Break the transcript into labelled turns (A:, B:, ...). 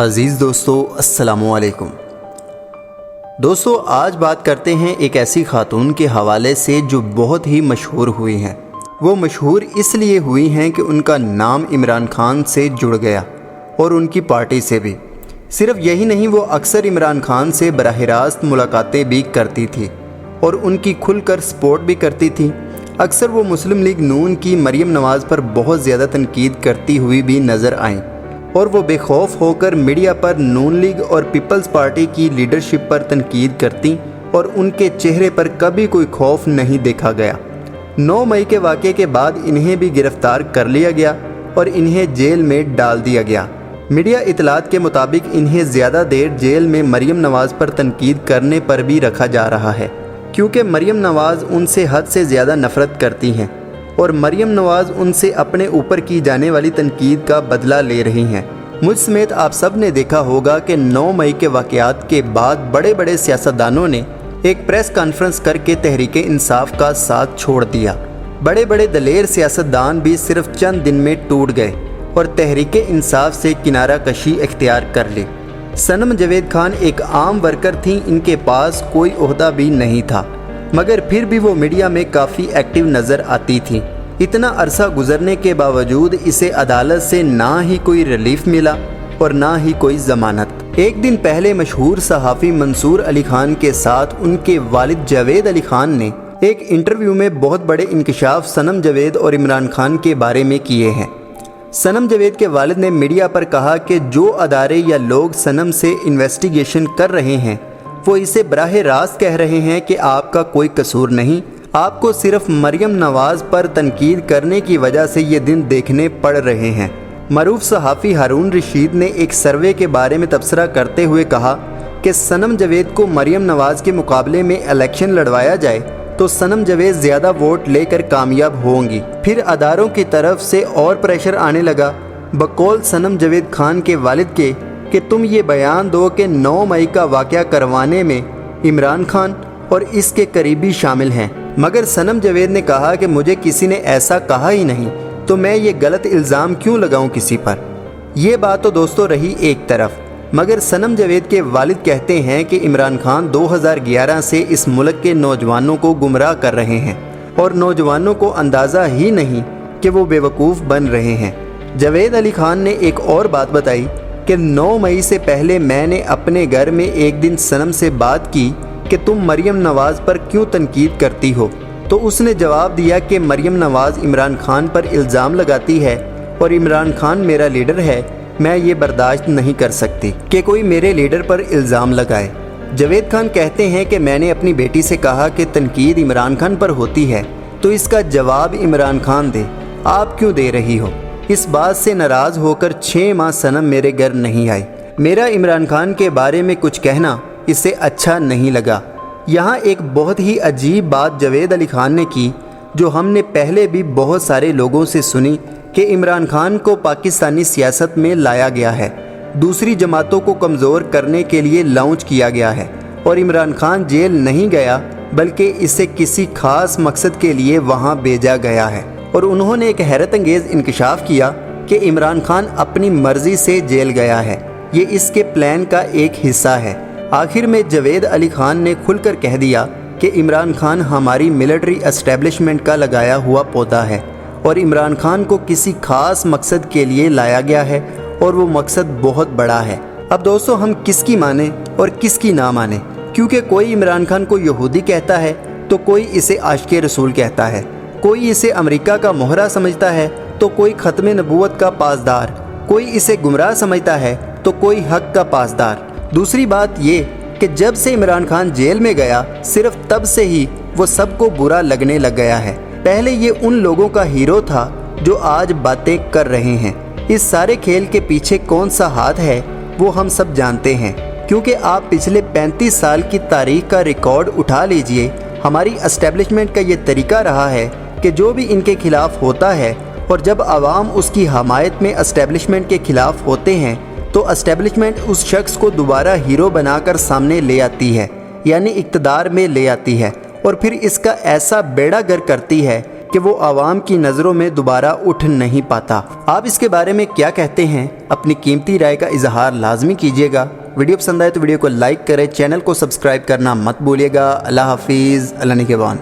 A: عزیز دوستو السلام علیکم۔ دوستو آج بات کرتے ہیں ایک ایسی خاتون کے حوالے سے جو بہت ہی مشہور ہوئی ہیں۔ وہ مشہور اس لیے ہوئی ہیں کہ ان کا نام عمران خان سے جڑ گیا اور ان کی پارٹی سے بھی۔ صرف یہی نہیں، وہ اکثر عمران خان سے براہ راست ملاقاتیں بھی کرتی تھی اور ان کی کھل کر سپورٹ بھی کرتی تھی۔ اکثر وہ مسلم لیگ نون کی مریم نواز پر بہت زیادہ تنقید کرتی ہوئی بھی نظر آئیں اور وہ بے خوف ہو کر میڈیا پر نون لیگ اور پیپلز پارٹی کی لیڈرشپ پر تنقید کرتی اور ان کے چہرے پر کبھی کوئی خوف نہیں دیکھا گیا۔ 9 مئی کے واقعے کے بعد انہیں بھی گرفتار کر لیا گیا اور انہیں جیل میں ڈال دیا گیا۔ میڈیا اطلاعات کے مطابق انہیں زیادہ دیر جیل میں مریم نواز پر تنقید کرنے پر بھی رکھا جا رہا ہے، کیونکہ مریم نواز ان سے حد سے زیادہ نفرت کرتی ہیں اور مریم نواز ان سے اپنے اوپر کی جانے والی تنقید کا بدلہ لے رہی ہیں۔ مجھ سمیت آپ سب نے دیکھا ہوگا کہ 9 مئی کے واقعات کے بعد بڑے بڑے سیاستدانوں نے ایک پریس کانفرنس کر کے تحریک انصاف کا ساتھ چھوڑ دیا۔ بڑے بڑے دلیر سیاستدان بھی صرف چند دن میں ٹوٹ گئے اور تحریک انصاف سے کنارہ کشی اختیار کر لی۔ صنم جاوید خان ایک عام ورکر تھیں، ان کے پاس کوئی عہدہ بھی نہیں تھا، مگر پھر بھی وہ میڈیا میں کافی ایکٹیو نظر آتی تھی۔ اتنا عرصہ گزرنے کے باوجود اسے عدالت سے نہ ہی کوئی ریلیف ملا اور نہ ہی کوئی ضمانت۔ ایک دن پہلے مشہور صحافی منصور علی خان کے ساتھ ان کے والد جاوید علی خان نے ایک انٹرویو میں بہت بڑے انکشاف صنم جاوید اور عمران خان کے بارے میں کیے ہیں۔ صنم جاوید کے والد نے میڈیا پر کہا کہ جو ادارے یا لوگ صنم سے انویسٹیگیشن کر رہے ہیں وہ اسے براہ راست کہہ رہے ہیں کہ آپ کا کوئی قصور نہیں، آپ کو صرف مریم نواز پر تنقید کرنے کی وجہ سے یہ دن دیکھنے پڑ رہے ہیں۔ معروف صحافی ہارون رشید نے ایک سروے کے بارے میں تبصرہ کرتے ہوئے کہا کہ صنم جاوید کو مریم نواز کے مقابلے میں الیکشن لڑوایا جائے تو صنم جاوید زیادہ ووٹ لے کر کامیاب ہوں گی۔ پھر اداروں کی طرف سے اور پریشر آنے لگا، بقول صنم جاوید خان کے والد کے، کہ تم یہ بیان دو کہ 9 مئی کا واقعہ کروانے میں عمران خان اور اس کے قریبی شامل ہیں۔ مگر صنم جاوید نے کہا کہ مجھے کسی نے ایسا کہا ہی نہیں، تو میں یہ غلط الزام کیوں لگاؤں کسی پر۔ یہ بات تو دوستو رہی ایک طرف، مگر صنم جاوید کے والد کہتے ہیں کہ عمران خان 2011 سے اس ملک کے نوجوانوں کو گمراہ کر رہے ہیں اور نوجوانوں کو اندازہ ہی نہیں کہ وہ بیوقوف بن رہے ہیں۔ جاوید علی خان نے ایک اور بات بتائی کہ 9 مئی سے پہلے میں نے اپنے گھر میں ایک دن صنم سے بات کی کہ تم مریم نواز پر کیوں تنقید کرتی ہو، تو اس نے جواب دیا کہ مریم نواز عمران خان پر الزام لگاتی ہے اور عمران خان میرا لیڈر ہے، میں یہ برداشت نہیں کر سکتی کہ کوئی میرے لیڈر پر الزام لگائے۔ جاوید خان کہتے ہیں کہ میں نے اپنی بیٹی سے کہا کہ تنقید عمران خان پر ہوتی ہے تو اس کا جواب عمران خان دے، آپ کیوں دے رہی ہو؟ اس بات سے ناراض ہو کر 6 ماہ صنم میرے گھر نہیں آئی۔ میرا عمران خان کے بارے میں کچھ کہنا اسے اچھا نہیں لگا۔ یہاں ایک بہت ہی عجیب بات جاوید علی خان نے کی جو ہم نے پہلے بھی بہت سارے لوگوں سے سنی کہ عمران خان کو پاکستانی سیاست میں لایا گیا ہے، دوسری جماعتوں کو کمزور کرنے کے لیے لانچ کیا گیا ہے اور عمران خان جیل نہیں گیا بلکہ اسے کسی خاص مقصد کے لیے وہاں بھیجا گیا ہے۔ اور انہوں نے ایک حیرت انگیز انکشاف کیا کہ عمران خان اپنی مرضی سے جیل گیا ہے، یہ اس کے پلان کا ایک حصہ ہے۔ آخر میں جاوید علی خان نے کھل کر کہہ دیا کہ عمران خان ہماری ملٹری اسٹیبلشمنٹ کا لگایا ہوا پودا ہے اور عمران خان کو کسی خاص مقصد کے لیے لایا گیا ہے اور وہ مقصد بہت بڑا ہے۔ اب دوستو ہم کس کی مانیں اور کس کی نہ مانیں، کیونکہ کوئی عمران خان کو یہودی کہتا ہے تو کوئی اسے عاشق رسول کہتا ہے، کوئی اسے امریکہ کا مہرہ سمجھتا ہے تو کوئی ختم نبوت کا پاسدار، کوئی اسے گمراہ سمجھتا ہے تو کوئی حق کا پاسدار۔ دوسری بات یہ کہ جب سے عمران خان جیل میں گیا صرف تب سے ہی وہ سب کو برا لگنے لگ گیا ہے۔ پہلے یہ ان لوگوں کا ہیرو تھا جو آج باتیں کر رہے ہیں۔ اس سارے کھیل کے پیچھے کون سا ہاتھ ہے وہ ہم سب جانتے ہیں، کیونکہ آپ پچھلے 35 سال کی تاریخ کا ریکارڈ اٹھا لیجئے۔ ہماری اسٹیبلشمنٹ کا یہ طریقہ رہا ہے کہ جو بھی ان کے خلاف ہوتا ہے اور جب عوام اس کی حمایت میں اسٹیبلشمنٹ کے خلاف ہوتے ہیں تو اسٹیبلشمنٹ اس شخص کو دوبارہ ہیرو بنا کر سامنے لے آتی ہے، یعنی اقتدار میں لے آتی ہے، اور پھر اس کا ایسا بیڑا گر کرتی ہے کہ وہ عوام کی نظروں میں دوبارہ اٹھ نہیں پاتا۔ آپ اس کے بارے میں کیا کہتے ہیں؟ اپنی قیمتی رائے کا اظہار لازمی کیجیے گا۔ ویڈیو پسند آئے تو ویڈیو کو لائک کریں، چینل کو سبسکرائب کرنا مت بھولیے گا۔ اللہ حافظ، اللہ نگہبان۔